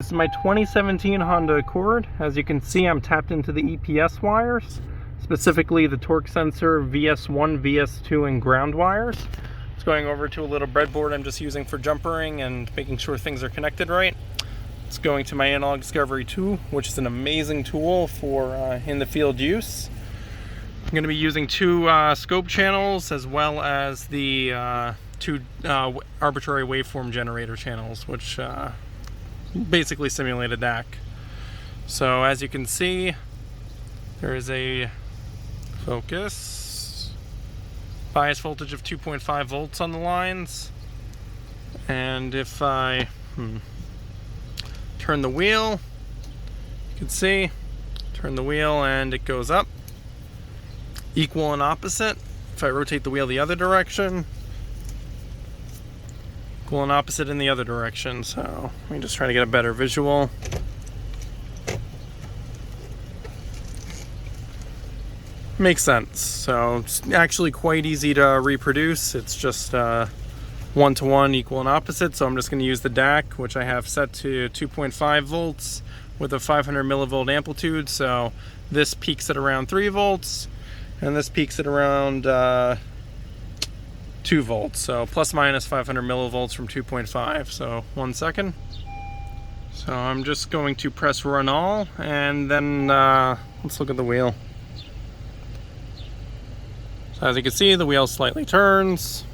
This is my 2017 Honda Accord. As you can see, I'm tapped into the EPS wires, specifically the torque sensor, VS1, VS2, and ground wires. It's going over to a little breadboard I'm just using for jumpering and making sure things are connected right. It's going to my Analog Discovery 2, which is an amazing tool for in the field use. I'm going to be using two scope channels as well as the two arbitrary waveform generator channels, which basically simulate a DAC. So as you can see, there is a focus bias voltage of 2.5 volts on the lines, and if I turn the wheel, you can see, turn the wheel and it goes up, equal and opposite. If I rotate the wheel the other direction, equal and opposite in the other direction. So let me just try to get a better visual. Makes sense. So it's actually quite easy to reproduce. It's just one-to-one, equal and opposite. So I'm just going to use the DAC, which I have set to 2.5 volts with a 500 millivolt amplitude. So this peaks at around 3 volts and this peaks at around 2 volts, so plus minus 500 millivolts from 2.5. So 1 second. So I'm just going to press run all, and then let's look at the wheel. So as you can see, the wheel slightly turns.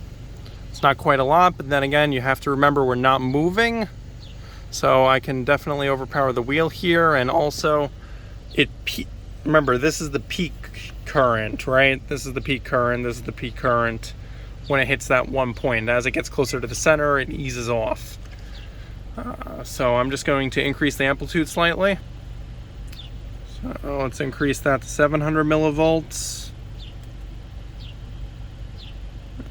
It's not quite a lot, but then again, you have to remember we're not moving, so I can definitely overpower the wheel here. And also, remember, this is the peak current, right? This is the peak current, this is the peak current. When it hits that one point, as it gets closer to the center, it eases off. So I'm just going to increase the amplitude slightly. So let's increase that to 700 millivolts.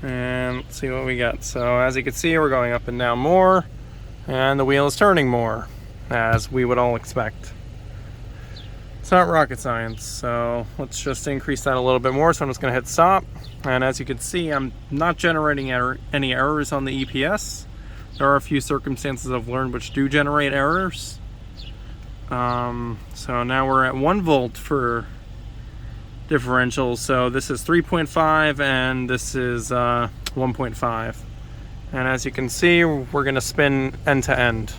And let's see what we got. So as you can see, we're going up and down more, and the wheel is turning more, as we would all expect. It's not rocket science, so let's just increase that a little bit more. So I'm just going to hit stop, and as you can see, I'm not generating any errors on the EPS. There are a few circumstances I've learned which do generate errors. So now we're at 1 volt for differentials. So this is 3.5 and this is 1.5. And as you can see, we're going to spin end to end.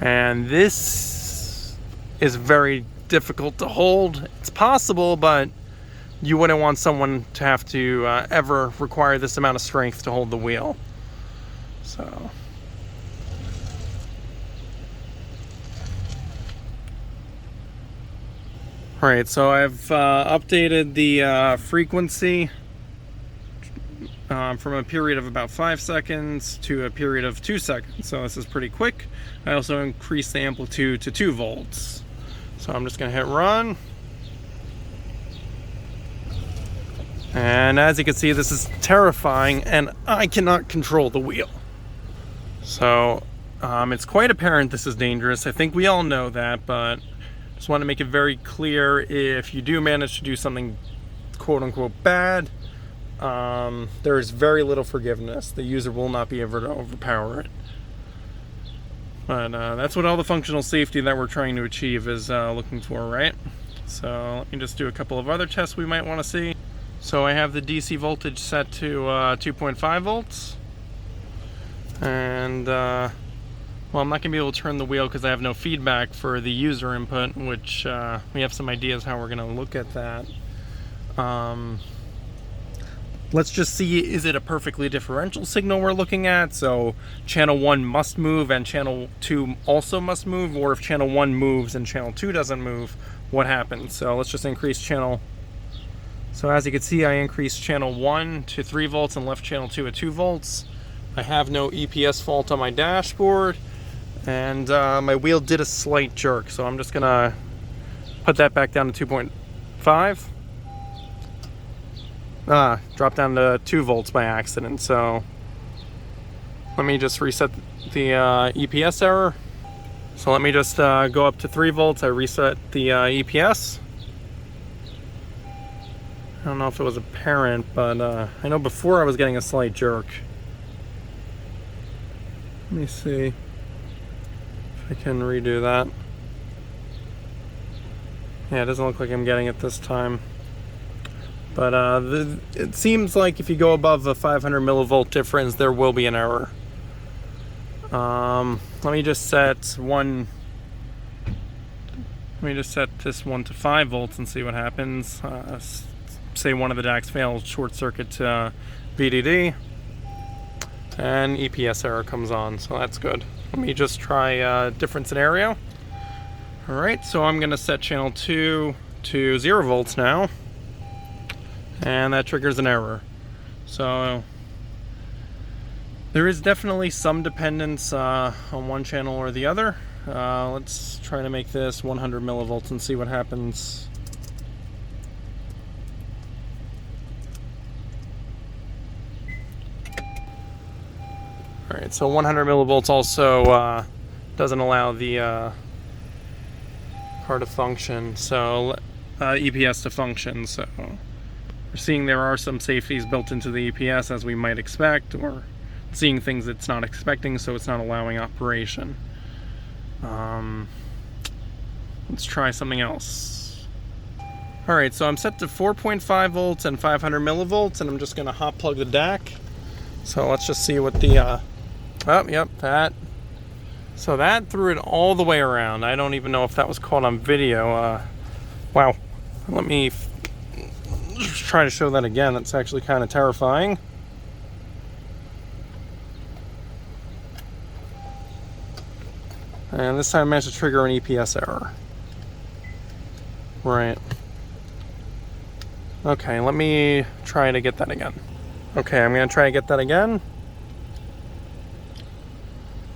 And this is very difficult to hold. It's possible, but you wouldn't want someone to have to ever require this amount of strength to hold the wheel. So alright, so I've updated the frequency from a period of about 5 seconds to a period of 2 seconds. So this is pretty quick. I also increased the amplitude to 2 volts. So I'm just going to hit run. And as you can see, this is terrifying, and I cannot control the wheel. So it's quite apparent this is dangerous. I think we all know that, but just want to make it very clear, if you do manage to do something quote-unquote bad, there is very little forgiveness. The user will not be able to overpower it. But that's what all the functional safety that we're trying to achieve is looking for, right? So let me just do a couple of other tests we might want to see. So I have the DC voltage set to 2.5 volts. And, well, I'm not going to be able to turn the wheel because I have no feedback for the user input, which we have some ideas how we're going to look at that. Let's just see, is it a perfectly differential signal we're looking at? So channel 1 must move and channel 2 also must move, or if channel 1 moves and channel 2 doesn't move, what happens? So let's just increase channel. So as you can see, I increased channel 1 to 3 volts and left channel 2 at 2 volts. I have no EPS fault on my dashboard, and my wheel did a slight jerk, so I'm just gonna put that back down to 2.5. Dropped down to 2 volts by accident. So let me just reset the EPS error. So let me just go up to 3 volts. I reset the EPS. I don't know if it was apparent, but I know before I was getting a slight jerk. Let me see. If I can redo that. Yeah, it doesn't look like I'm getting it this time. But it seems like if you go above a 500 millivolt difference, there will be an error. Let me just set this one to 5 volts and see what happens. Say one of the DACs fails, short circuit to VDD, and EPS error comes on, so that's good. Let me just try a different scenario. Alright, so I'm going to set channel 2 to 0 volts now, and that triggers an error. So there is definitely some dependence on one channel or the other. Let's try to make this 100 millivolts and see what happens. Alright, so 100 millivolts also doesn't allow the card to function, so EPS to function. So we're seeing there are some safeties built into the EPS as we might expect, or seeing things it's not expecting, so it's not allowing operation. Let's try something else. Alright, so I'm set to 4.5 volts and 500 millivolts, and I'm just going to hot plug the DAC. So let's just see what the oh, yep, that. So that threw it all the way around. I don't even know if that was caught on video. Wow. Let me just try to show that again. That's actually kind of terrifying. And this time I managed to trigger an EPS error. Right. Okay, let me try to get that again. Okay, I'm going to try to get that again.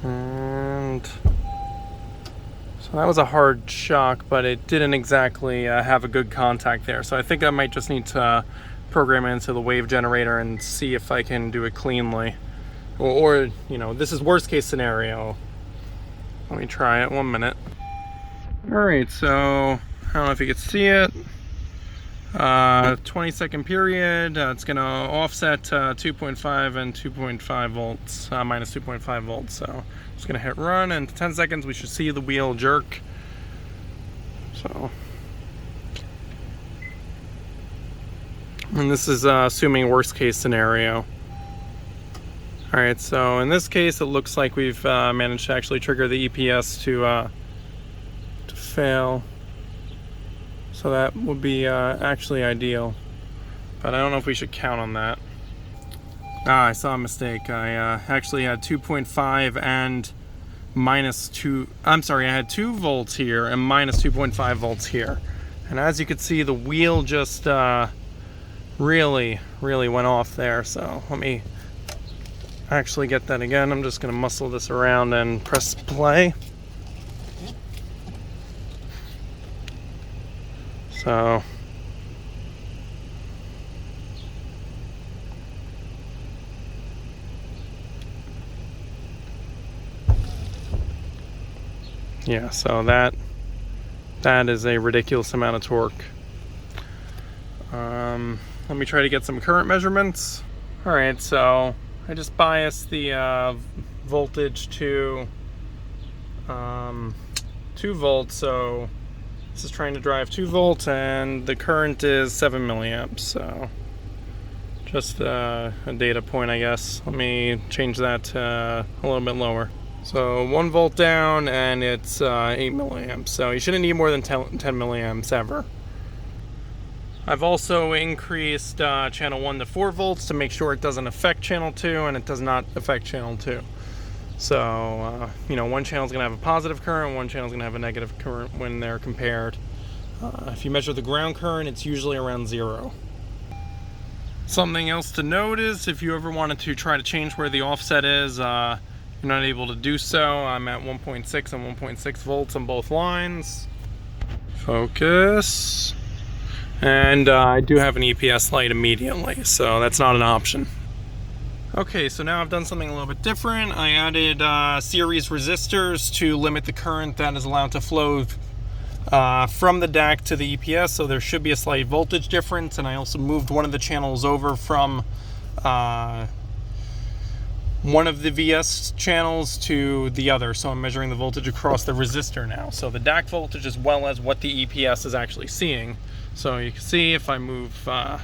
And so that was a hard shock, but it didn't exactly have a good contact there. So I think I might just need to program it into the wave generator and see if I can do it cleanly. Or you know, this is worst case scenario. Let me try it, 1 minute. Alright, so I don't know if you can see it. 20-second period. It's going to offset 2.5 and 2.5 volts, minus 2.5 volts. So just going to hit run, and in 10 seconds we should see the wheel jerk. So, and this is assuming worst case scenario. Alright, so in this case it looks like we've managed to actually trigger the EPS to fail. So that would be actually ideal. But I don't know if we should count on that. I saw a mistake. I actually had 2.5 and minus 2. I'm sorry, I had 2 volts here and minus 2.5 volts here. And as you can see, the wheel just really went off there. So let me actually get that again. I'm just going to muscle this around and press play. So yeah, so that is a ridiculous amount of torque. Let me try to get some current measurements. Alright, so I just biased the voltage to 2 volts, so this is trying to drive 2 volts, and the current is 7 milliamps, so just a data point, I guess. Let me change that to a little bit lower. So 1 volt down, and it's 8 milliamps, so you shouldn't need more than 10 milliamps ever. I've also increased channel 1 to 4 volts to make sure it doesn't affect channel 2, and it does not affect channel 2. So, you know, one channel is going to have a positive current, one channel is going to have a negative current when they're compared. If you measure the ground current, it's usually around 0. Something else to note is if you ever wanted to try to change where the offset is, you're not able to do so. I'm at 1.6 and 1.6 volts on both lines. Focus. And I do have an EPS light immediately, so that's not an option. Okay, so now I've done something a little bit different. I added series resistors to limit the current that is allowed to flow from the DAC to the EPS, so there should be a slight voltage difference. And I also moved one of the channels over from one of the VS channels to the other. So I'm measuring the voltage across the resistor now. So the DAC voltage as well as what the EPS is actually seeing. So you can see if I move the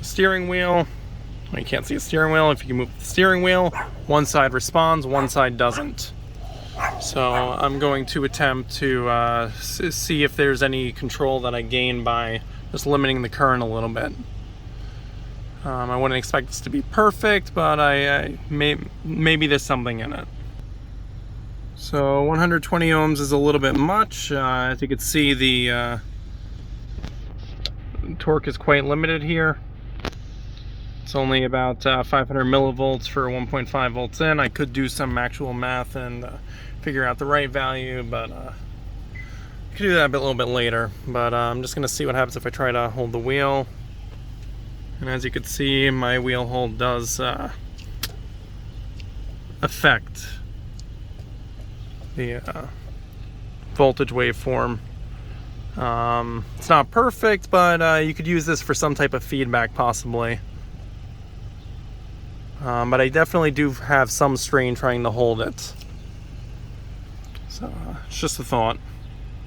steering wheel, well, you can't see a steering wheel. If you move the steering wheel, one side responds, one side doesn't. So I'm going to attempt to see if there's any control that I gain by just limiting the current a little bit. I wouldn't expect this to be perfect, but maybe there's something in it. So 120 ohms is a little bit much. As you can see, the torque is quite limited here. It's only about 500 millivolts for 1.5 volts in. I could do some actual math and figure out the right value, but I could do that a little bit later. But I'm just going to see what happens if I try to hold the wheel. And as you can see, my wheel hold does affect the voltage waveform. It's not perfect, but you could use this for some type of feedback possibly. But I definitely do have some strain trying to hold it. So it's just a thought.